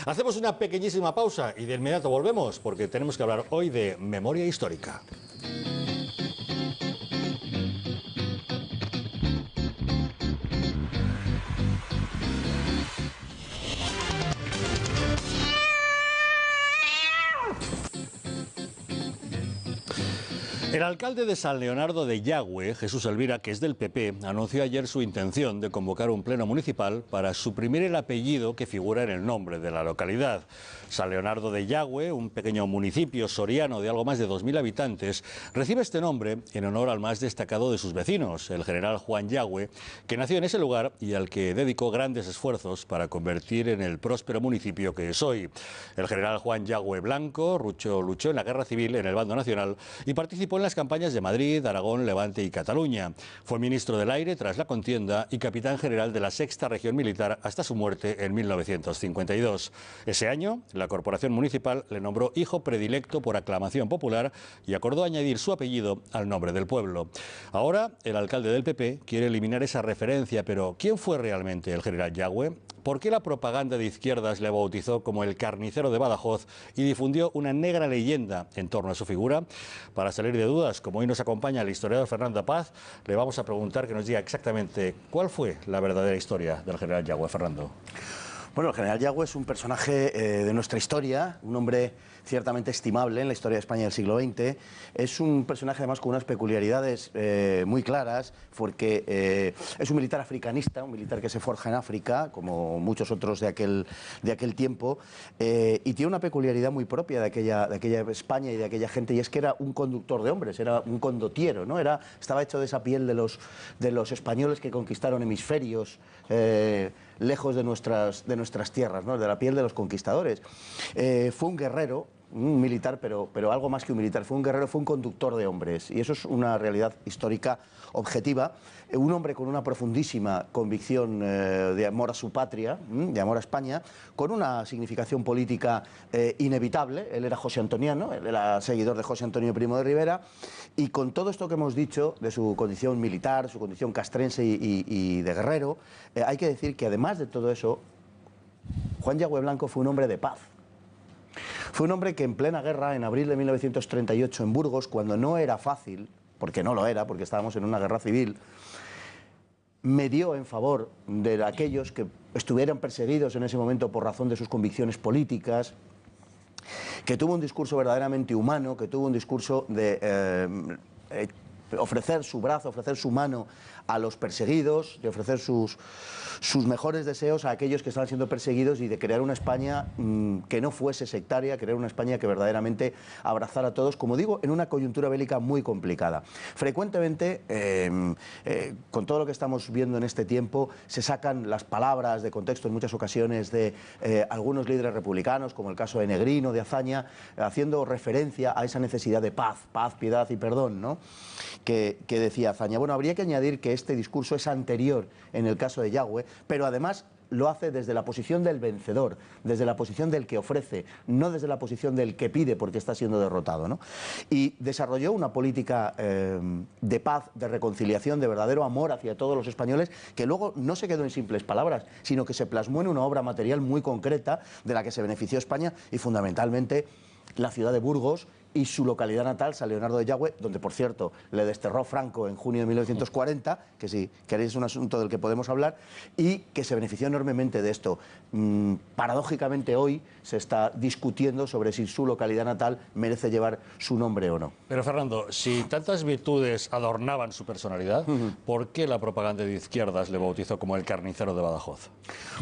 Hacemos una pequeñísima pausa y de inmediato volvemos porque tenemos que hablar hoy de memoria histórica. El alcalde de San Leonardo de Yagüe, Jesús Elvira, que es del PP, anunció ayer su intención de convocar un pleno municipal para suprimir el apellido que figura en el nombre de la localidad. San Leonardo de Yagüe, un pequeño municipio soriano de algo más de 2.000 habitantes, recibe este nombre en honor al más destacado de sus vecinos, el general Juan Yagüe, que nació en ese lugar y al que dedicó grandes esfuerzos para convertir en el próspero municipio que es hoy. El general Juan Yagüe Blanco luchó en la Guerra Civil en el bando nacional y participó en las campañas de Madrid, Aragón, Levante y Cataluña. Fue ministro del Aire tras la contienda y capitán general de la Sexta Región Militar hasta su muerte en 1952. Ese año, la Corporación Municipal le nombró hijo predilecto por aclamación popular y acordó añadir su apellido al nombre del pueblo. Ahora, el alcalde del PP quiere eliminar esa referencia, pero ¿quién fue realmente el general Yagüe? ¿Por qué la propaganda de izquierdas le bautizó como el carnicero de Badajoz y difundió una negra leyenda en torno a su figura? Para salir de dudas, como hoy nos acompaña el historiador Fernando Paz, le vamos a preguntar que nos diga exactamente cuál fue la verdadera historia del general Yagüe. Fernando. Bueno, el general Yagüe es un personaje de nuestra historia, un hombre ciertamente estimable en la historia de España del siglo XX. Es un personaje además con unas peculiaridades muy claras, porque es un militar africanista, un militar que se forja en África, como muchos otros de aquel tiempo, y tiene una peculiaridad muy propia de aquella España y de aquella gente, y es que era un conductor de hombres, era un condottiero, ¿no? Estaba hecho de esa piel de los españoles que conquistaron hemisferios lejos de nuestras tierras, ¿no? De la piel de los conquistadores. Fue un guerrero, un militar, pero algo más que un militar. Fue un guerrero, fue un conductor de hombres, y eso es una realidad histórica objetiva. Un hombre con una profundísima convicción de amor a su patria, de amor a España, con una significación política inevitable. Él era josé-antoniano, él era seguidor de José Antonio Primo de Rivera, y con todo esto que hemos dicho de su condición militar, su condición castrense y de guerrero, hay que decir que además de todo eso, Juan Yagüe Blanco fue un hombre de paz. Fue un hombre que en plena guerra, en abril de 1938 en Burgos, cuando no era fácil, porque no lo era, porque estábamos en una guerra civil, medió en favor de aquellos que estuvieran perseguidos en ese momento por razón de sus convicciones políticas, que tuvo un discurso verdaderamente humano, que tuvo un discurso de ofrecer su brazo, ofrecer su mano a los perseguidos, de ofrecer sus mejores deseos a aquellos que estaban siendo perseguidos y de crear una España que no fuese sectaria, crear una España que verdaderamente abrazara a todos, como digo, en una coyuntura bélica muy complicada. Frecuentemente, con todo lo que estamos viendo en este tiempo, se sacan las palabras de contexto en muchas ocasiones de algunos líderes republicanos, como el caso de Negrino, de Azaña, haciendo referencia a esa necesidad de paz, piedad y perdón, ¿no? Que decía Azaña. Bueno, habría que añadir que este discurso es anterior en el caso de Yagüe, pero además lo hace desde la posición del vencedor, desde la posición del que ofrece, no desde la posición del que pide porque está siendo derrotado, ¿no? Y desarrolló una política de paz, de reconciliación, de verdadero amor hacia todos los españoles, que luego no se quedó en simples palabras, sino que se plasmó en una obra material muy concreta de la que se benefició España y fundamentalmente la ciudad de Burgos y su localidad natal, San Leonardo de Yagüe, donde, por cierto, le desterró Franco en junio de 1940, que si queréis es un asunto del que podemos hablar, y que se benefició enormemente de esto. Paradójicamente hoy se está discutiendo sobre si su localidad natal merece llevar su nombre o no. Pero Fernando, si tantas virtudes adornaban su personalidad, ¿por qué la propaganda de izquierdas le bautizó como el carnicero de Badajoz?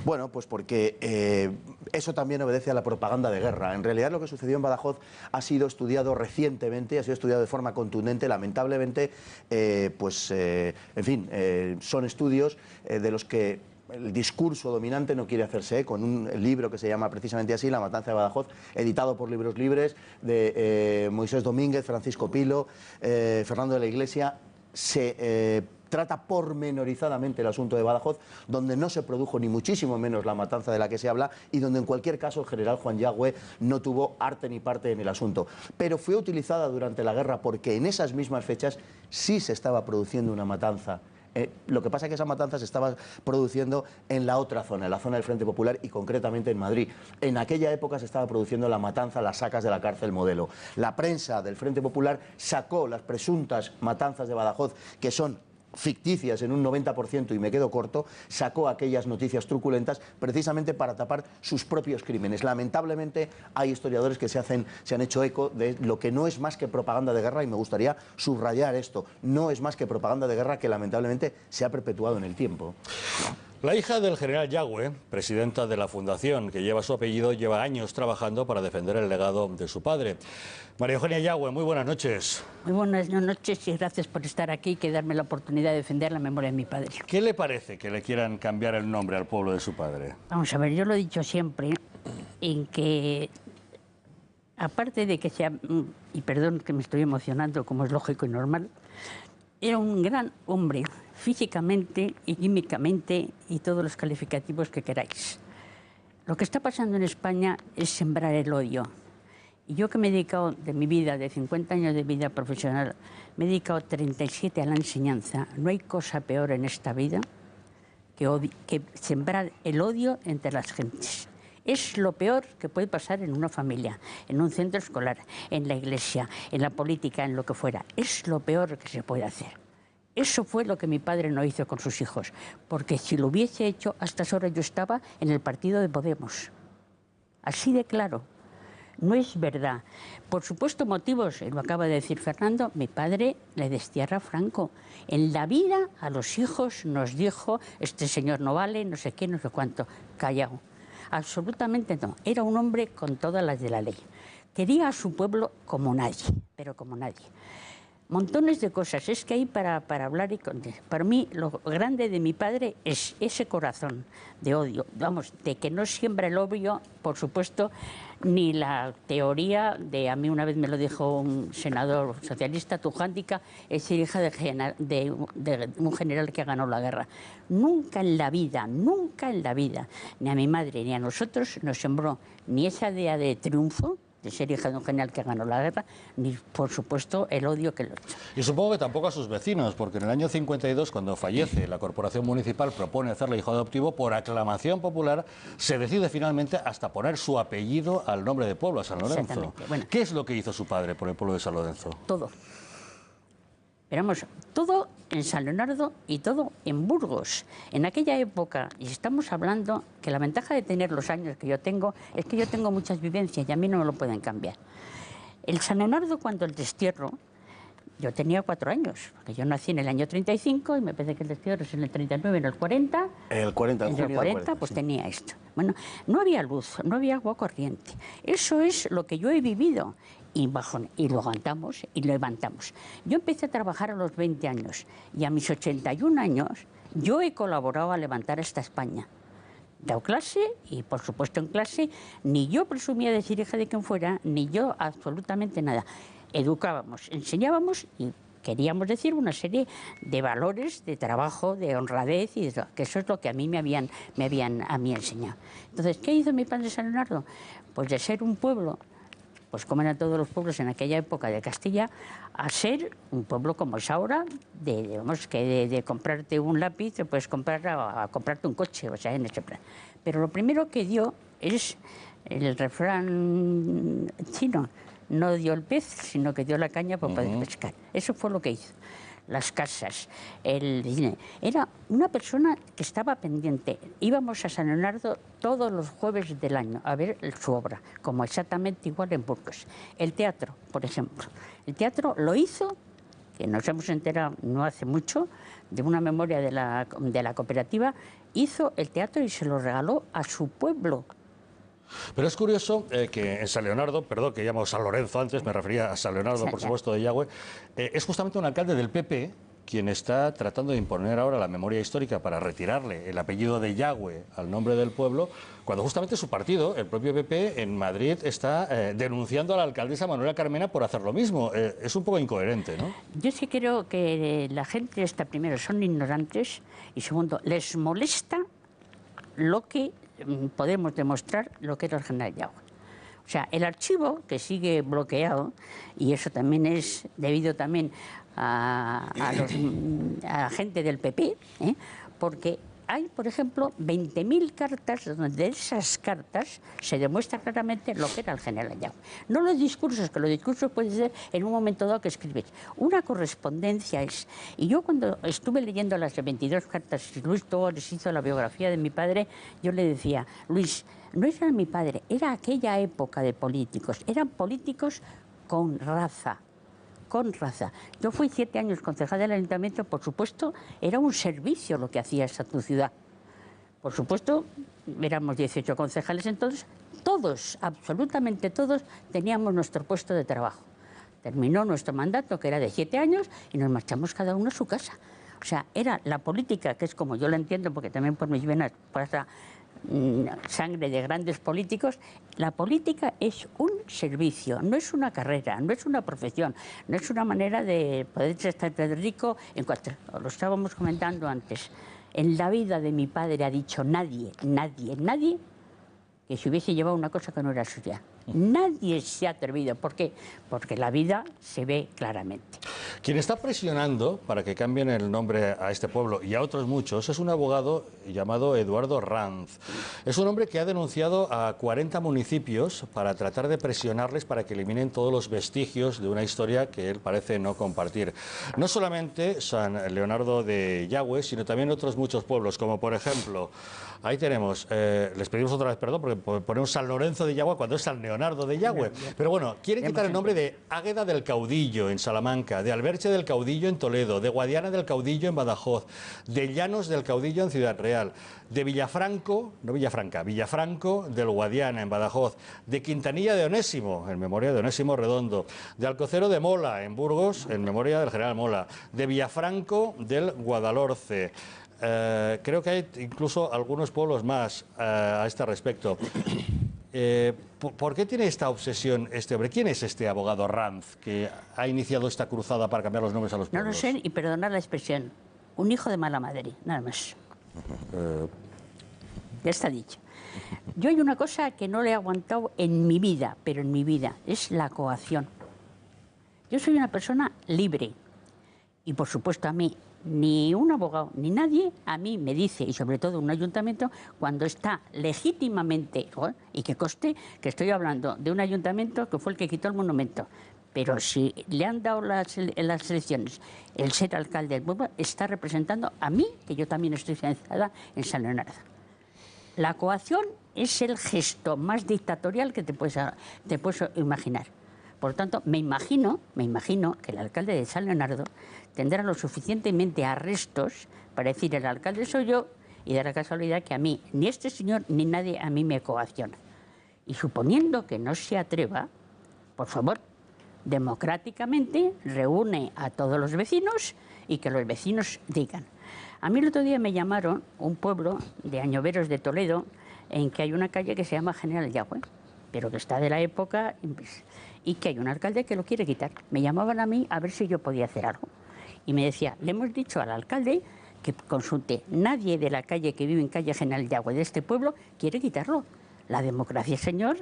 Bueno, pues porque eso también obedece a la propaganda de guerra. En realidad lo que sucedió en Badajoz ha sido estudiado recientemente, ha sido estudiado de forma contundente. Lamentablemente, en fin, son estudios de los que el discurso dominante no quiere hacerse eco. En un libro que se llama precisamente así, La matanza de Badajoz, editado por Libros Libres, de Moisés Domínguez, Francisco Pilo, Fernando de la Iglesia, se trata pormenorizadamente el asunto de Badajoz, donde no se produjo ni muchísimo menos la matanza de la que se habla y donde en cualquier caso el general Juan Yagüe no tuvo arte ni parte en el asunto. Pero fue utilizada durante la guerra porque en esas mismas fechas sí se estaba produciendo una matanza Lo que pasa es que esa matanza se estaba produciendo en la otra zona, en la zona del Frente Popular y concretamente en Madrid. En aquella época se estaba produciendo la matanza, las sacas de la cárcel Modelo. La prensa del Frente Popular sacó las presuntas matanzas de Badajoz, que son ficticias en un 90% y me quedo corto, sacó aquellas noticias truculentas precisamente para tapar sus propios crímenes. Lamentablemente hay historiadores que se han hecho eco de lo que no es más que propaganda de guerra y me gustaría subrayar esto. No es más que propaganda de guerra que lamentablemente se ha perpetuado en el tiempo. La hija del general Yagüe, presidenta de la fundación que lleva su apellido, lleva años trabajando para defender el legado de su padre. María Eugenia Yagüe, muy buenas noches. Muy buenas noches y gracias por estar aquí y darme la oportunidad de defender la memoria de mi padre. ¿Qué le parece que le quieran cambiar el nombre al pueblo de su padre? Vamos a ver, yo lo he dicho siempre, en que aparte de que sea, y perdón que me estoy emocionando como es lógico y normal, era un gran hombre, físicamente y químicamente y todos los calificativos que queráis. Lo que está pasando en España es sembrar el odio. Y yo que me he dedicado de mi vida, de 50 años de vida profesional, me he dedicado 37 a la enseñanza. No hay cosa peor en esta vida que sembrar el odio entre las gentes. Es lo peor que puede pasar en una familia, en un centro escolar, en la iglesia, en la política, en lo que fuera. Es lo peor que se puede hacer. Eso fue lo que mi padre no hizo con sus hijos, porque si lo hubiese hecho, a estas horas yo estaba en el partido de Podemos. Así de claro. No es verdad. Por supuesto, motivos, lo acaba de decir Fernando, mi padre le destierra a Franco. En la vida a los hijos nos dijo, este señor no vale, no sé qué, no sé cuánto, callao. Absolutamente no. Era un hombre con todas las de la ley. Quería a su pueblo como nadie, pero como nadie. Montones de cosas. Es que hay para hablar y contar. Para mí, lo grande de mi padre es ese corazón de odio. Vamos, de que no siembra el odio, por supuesto, ni la teoría de, a mí una vez me lo dijo un senador socialista, Tujándica, es hija de un general que ganó la guerra. Nunca en la vida, ni a mi madre ni a nosotros nos sembró ni esa idea de triunfo, de ser hija de un general que ganó la guerra, ni, por supuesto, el odio que lo echa. Y supongo que tampoco a sus vecinos, porque en el año 52, cuando fallece, la corporación municipal propone hacerle hijo adoptivo, por aclamación popular, se decide finalmente hasta poner su apellido al nombre de pueblo, a San Lorenzo. Bueno, ¿qué es lo que hizo su padre por el pueblo de San Lorenzo? Todo. Pero vamos, todo en San Leonardo y todo en Burgos. En aquella época, y estamos hablando que la ventaja de tener los años que yo tengo es que yo tengo muchas vivencias y a mí no me lo pueden cambiar. El San Leonardo, cuando el destierro, yo tenía 4 años, porque yo nací en el año 35 y me parece que el destierro es en el 39, en el 40. El 40, en el 40, pues sí. Tenía esto. Bueno, no había luz, no había agua corriente. Eso es lo que yo he vivido. Y lo aguantamos y lo levantamos. Yo empecé a trabajar a los 20 años y a mis 81 años yo he colaborado a levantar esta España. He dado clase y, por supuesto, en clase ni yo presumía de ser hija de quien fuera, ni yo absolutamente nada. Educábamos, enseñábamos y queríamos decir una serie de valores, de trabajo, de honradez, y que eso es lo que a mí me habían enseñado. Entonces, ¿qué hizo mi padre San Leonardo? Pues de ser un pueblo, pues como eran todos los pueblos en aquella época de Castilla, a ser un pueblo como es ahora, de comprarte un lápiz, te puedes comprar a comprarte un coche, o sea, en ese plan. Pero lo primero que dio es el refrán chino, no dio el pez, sino que dio la caña para poder pescar. Eso fue lo que hizo. Las casas, el dinero. Era una persona que estaba pendiente. Íbamos a San Leonardo todos los jueves del año a ver su obra, como exactamente igual en Burgos. El teatro, por ejemplo. El teatro lo hizo, que nos hemos enterado no hace mucho, de una memoria de la cooperativa, hizo el teatro y se lo regaló a su pueblo. Pero es curioso que en San Leonardo, perdón que llamo San Lorenzo antes, me refería a San Leonardo, por supuesto, de Yagüe, es justamente un alcalde del PP quien está tratando de imponer ahora la memoria histórica para retirarle el apellido de Yagüe al nombre del pueblo, cuando justamente su partido, el propio PP, en Madrid está denunciando a la alcaldesa Manuela Carmena por hacer lo mismo. Es un poco incoherente, ¿no? Yo sí creo que la gente está, primero, son ignorantes y segundo, les molesta lo que podemos demostrar lo que era el general Yagüe. O sea, el archivo que sigue bloqueado, y eso también es debido también a la gente del PP, porque hay, por ejemplo, 20.000 cartas donde de esas cartas se demuestra claramente lo que era el general Yagüe. No los discursos, que los discursos pueden ser en un momento dado que escribes. Una correspondencia es... Y yo cuando estuve leyendo las 22 cartas, Luis Togores hizo la biografía de mi padre, yo le decía, Luis, no era mi padre, era aquella época de políticos. Eran políticos con raza. Con raza. Yo fui 7 años concejal del ayuntamiento, por supuesto, era un servicio lo que hacía esa tu ciudad. Por supuesto, éramos 18 concejales entonces, todos, absolutamente todos, teníamos nuestro puesto de trabajo. Terminó nuestro mandato, que era de 7 años, y nos marchamos cada uno a su casa. O sea, era la política, que es como yo la entiendo, porque también por mis venas pasa sangre de grandes políticos. La política es un servicio, no es una carrera, no es una profesión, no es una manera de poder estar rico. Lo estábamos comentando antes. En la vida de mi padre ha dicho nadie que se hubiese llevado una cosa que no era suya. Nadie se ha atrevido. ¿Por qué? Porque la vida se ve claramente. Quien está presionando para que cambien el nombre a este pueblo y a otros muchos es un abogado llamado Eduardo Ranz. Es un hombre que ha denunciado a 40 municipios para tratar de presionarles para que eliminen todos los vestigios de una historia que él parece no compartir. No solamente San Leonardo de Yagüe, sino también otros muchos pueblos, como por ejemplo, ahí tenemos, les pedimos otra vez perdón porque ponemos San Lorenzo de Yagüe cuando es San Leonardo de Yagüe. Pero bueno, quieren quitar el nombre de Águeda del Caudillo en Salamanca, de Alberche del Caudillo en Toledo, de Guadiana del Caudillo en Badajoz, de Llanos del Caudillo en Ciudad Real, de Villafranco, no Villafranca, Villafranco del Guadiana en Badajoz, de Quintanilla de Onésimo, en memoria de Onésimo Redondo, de Alcocero de Mola en Burgos, en memoria del general Mola, de Villafranco del Guadalhorce. Creo que hay incluso algunos pueblos más a este respecto. ¿Por qué tiene esta obsesión este hombre? ¿Quién es este abogado Ranz que ha iniciado esta cruzada para cambiar los nombres a los pueblos? No lo sé, y perdonar la expresión, un hijo de mala madre, nada más. Ya está dicho. Yo hay una cosa que no le he aguantado en mi vida, pero en mi vida, es la coacción. Yo soy una persona libre y, por supuesto, a mí ni un abogado ni nadie a mí me dice, y sobre todo un ayuntamiento, cuando está legítimamente, y que conste que estoy hablando de un ayuntamiento que fue el que quitó el monumento, pero si le han dado las elecciones el ser alcalde del pueblo, está representando a mí, que yo también estoy censada en San Leonardo. La coacción es el gesto más dictatorial que te puedes imaginar. Por lo tanto, me imagino que el alcalde de San Leonardo tendrá lo suficientemente arrestos para decir el alcalde soy yo, y da la casualidad que a mí, ni este señor, ni nadie a mí me coacciona. Y suponiendo que no se atreva, por favor, democráticamente reúne a todos los vecinos y que los vecinos digan. A mí el otro día me llamaron un pueblo de Añoveros de Toledo en que hay una calle que se llama General Yagüe, pero que está de la época y que hay un alcalde que lo quiere quitar. Me llamaban a mí a ver si yo podía hacer algo. Y me decía, le hemos dicho al alcalde que consulte. Nadie de la calle que vive en calle General Yagüe de este pueblo quiere quitarlo. La democracia, señor,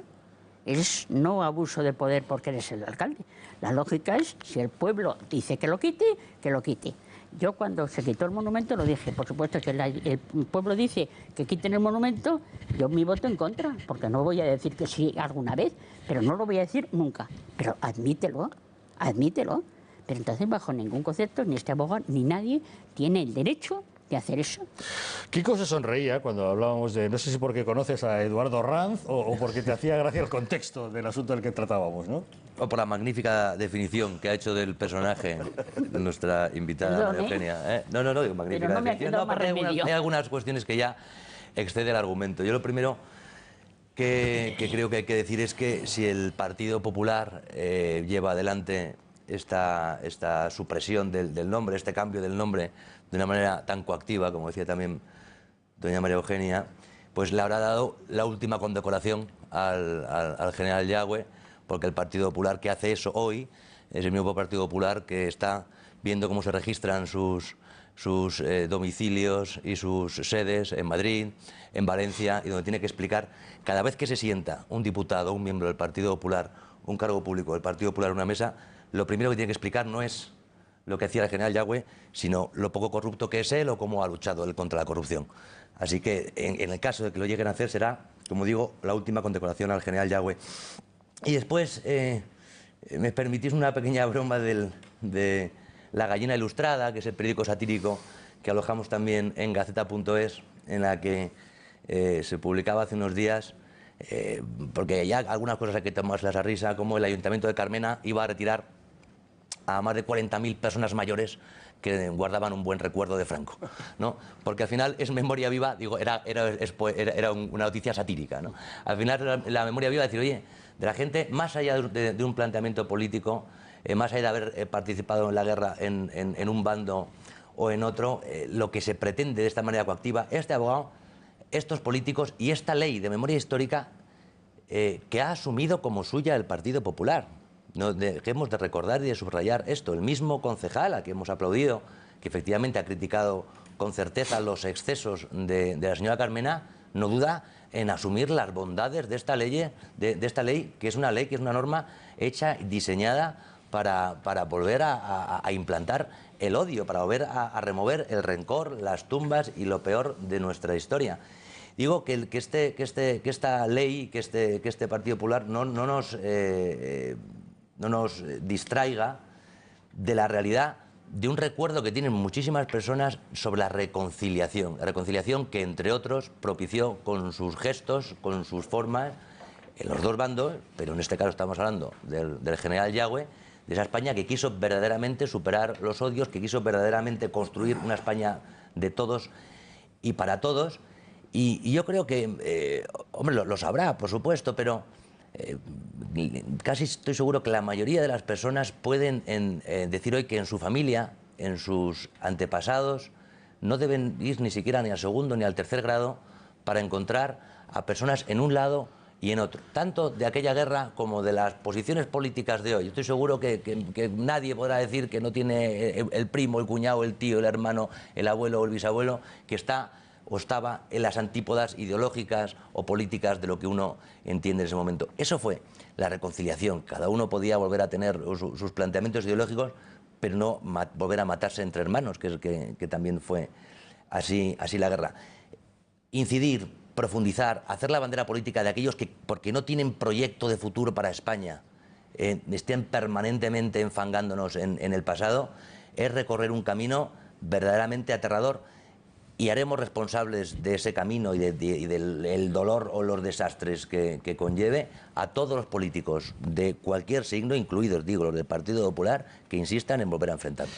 es no abuso de poder porque eres el alcalde. La lógica es, si el pueblo dice que lo quite, que lo quite. Yo cuando se quitó el monumento lo dije, por supuesto que el pueblo dice que quiten el monumento, yo mi voto en contra, porque no voy a decir que sí alguna vez, pero no lo voy a decir nunca. Pero admítelo, admítelo. Pero entonces bajo ningún concepto, ni este abogado, ni nadie tiene el derecho de hacer eso. Kiko se sonreía cuando hablábamos de, no sé si porque conoces a Eduardo Ranz o porque te hacía gracia el contexto del asunto del que tratábamos, ¿no? O por la magnífica definición que ha hecho del personaje de nuestra invitada, María Eugenia. No, digo magnífica pero no definición. No, porque hay algunas cuestiones que ya excede el argumento. Yo lo primero que creo que hay que decir es que si el Partido Popular lleva adelante esta supresión del nombre, este cambio del nombre de una manera tan coactiva, como decía también doña María Eugenia, pues le habrá dado la última condecoración al general Yagüe, porque el Partido Popular que hace eso hoy es el mismo Partido Popular que está viendo cómo se registran sus sus domicilios y sus sedes en Madrid, en Valencia, y donde tiene que explicar cada vez que se sienta un diputado, un miembro del Partido Popular, un cargo público del Partido Popular en una mesa, lo primero que tiene que explicar no es lo que hacía el general Yagüe, sino lo poco corrupto que es él o cómo ha luchado él contra la corrupción. Así que en el caso de que lo lleguen a hacer será, como digo, la última condecoración al general Yagüe. Y después, me permitís una pequeña broma de La Gallina Ilustrada, que es el periódico satírico que alojamos también en Gaceta.es, en la que se publicaba hace unos días, porque ya algunas cosas hay que tomárselas a risa, como el Ayuntamiento de Carmena iba a retirar a más de 40.000 personas mayores que guardaban un buen recuerdo de Franco, ¿no? Porque al final es memoria viva, digo, era una noticia satírica, ¿no? Al final la memoria viva es decir, oye, de la gente, más allá de un planteamiento político, más allá de haber participado en la guerra en un bando o en otro, lo que se pretende de esta manera coactiva, este abogado, estos políticos y esta ley de memoria histórica que ha asumido como suya el Partido Popular. No dejemos de recordar y de subrayar esto. El mismo concejal, a que hemos aplaudido, que efectivamente ha criticado con certeza los excesos de la señora Carmena, no duda en asumir las bondades de esta ley, que es una ley, que es una norma hecha, diseñada para volver a implantar el odio, para volver a remover el rencor, las tumbas y lo peor de nuestra historia. Digo que esta ley, que este Partido Popular no nos distraiga de la realidad de un recuerdo que tienen muchísimas personas sobre la reconciliación que, entre otros, propició con sus gestos, con sus formas, en los dos bandos, pero en este caso estamos hablando del general Yagüe, de esa España que quiso verdaderamente superar los odios, que quiso verdaderamente construir una España de todos y para todos. Y yo creo que, hombre, lo sabrá, por supuesto, pero casi estoy seguro que la mayoría de las personas pueden decir hoy que en su familia, en sus antepasados, no deben ir ni siquiera ni al segundo ni al tercer grado para encontrar a personas en un lado y en otro, tanto de aquella guerra como de las posiciones políticas de hoy. Estoy seguro que nadie podrá decir que no tiene el primo, el cuñado, el tío, el hermano, el abuelo o el bisabuelo que está o estaba en las antípodas ideológicas o políticas de lo que uno entiende en ese momento. Eso fue la reconciliación. Cada uno podía volver a tener sus planteamientos ideológicos, pero no volver a matarse entre hermanos, que también fue así la guerra. Incidir, profundizar, hacer la bandera política de aquellos que, porque no tienen proyecto de futuro para España, estén permanentemente enfangándonos en el pasado, es recorrer un camino verdaderamente aterrador. Y haremos responsables de ese camino y del dolor o los desastres que conlleve a todos los políticos de cualquier signo, incluidos, digo, los del Partido Popular, que insistan en volver a enfrentarnos.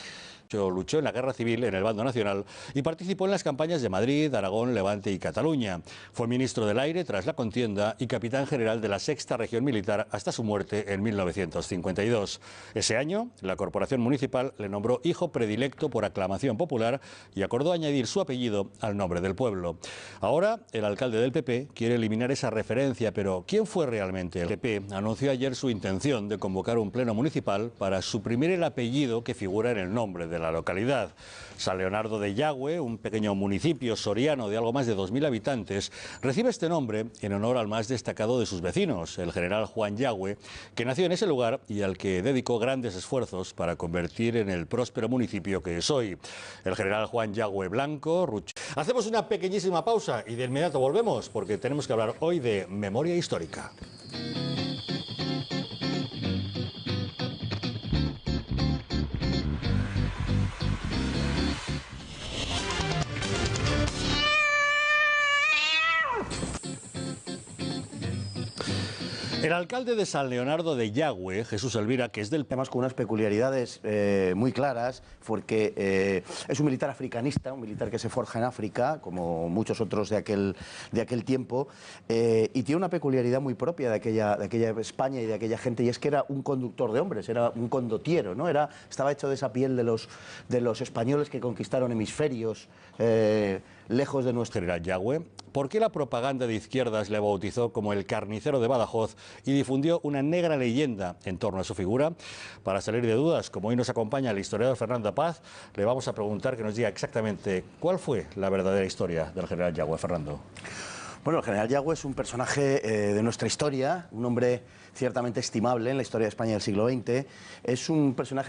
Luchó en la guerra civil en el bando nacional y participó en las campañas de Madrid, Aragón, Levante y Cataluña. Fue ministro del Aire tras la contienda y capitán general de la Sexta Región Militar hasta su muerte en 1952. Ese año, la Corporación Municipal le nombró hijo predilecto por aclamación popular y acordó añadir su apellido al nombre del pueblo. Ahora, el alcalde del PP quiere eliminar esa referencia, pero ¿quién fue realmente? El PP anunció ayer su intención de convocar un pleno municipal para suprimir el apellido que figura en el nombre de la localidad. San Leonardo de Yagüe, un pequeño municipio soriano de algo más de 2.000 habitantes, recibe este nombre en honor al más destacado de sus vecinos, el general Juan Yagüe, que nació en ese lugar y al que dedicó grandes esfuerzos para convertir en el próspero municipio que es hoy. El general Juan Yagüe Blanco. Hacemos una pequeñísima pausa y de inmediato volvemos porque tenemos que hablar hoy de memoria histórica. El alcalde de San Leonardo de Yagüe, Jesús Elvira, que es del... Además con unas peculiaridades muy claras, porque es un militar africanista, un militar que se forja en África, como muchos otros de aquel tiempo, y tiene una peculiaridad muy propia de aquella España y de aquella gente, y es que era un conductor de hombres, era un condottiero, ¿no? Estaba hecho de esa piel de los españoles que conquistaron hemisferios lejos de nuestro... General Yagüe, ¿por qué la propaganda de izquierdas le bautizó como el carnicero de Badajoz y difundió una negra leyenda en torno a su figura? Para salir de dudas, como hoy nos acompaña el historiador Fernando Paz, le vamos a preguntar que nos diga exactamente cuál fue la verdadera historia del general Yagüe. Fernando. Bueno, el general Yagüe es un personaje de nuestra historia, un hombre ciertamente estimable en la historia de España del siglo XX. Es un personaje